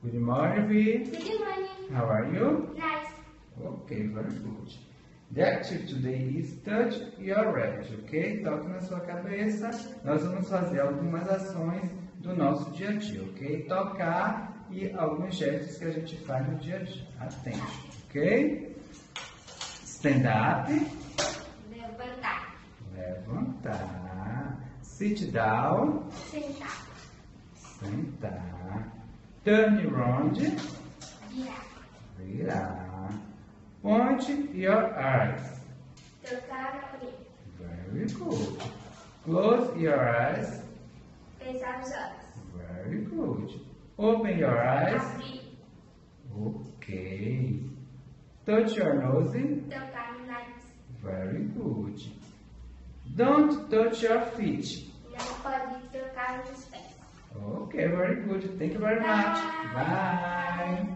Good morning, Vi. Good morning. How are you? Nice. Okay, very good. The activity today is touch your rabbit, ok? Toque na sua cabeça. Nós vamos fazer algumas ações do nosso dia a dia, ok? Tocar e alguns gestos que a gente faz no dia a dia. Atente, ok? Stand up. Levantar. Levantar. Sit down. Sentar. Sentar. Turn around. Virar. Virar. Point your eyes. Tocar na orelha. Very good. Close your eyes. Fechar os olhos. Very good. Open your eyes. Abrir. Okay. Touch your nose. Tocar no nariz. Very good. Don't touch your feet. Não pode tocar nos pés. Okay, very good. Thank you very much. Bye.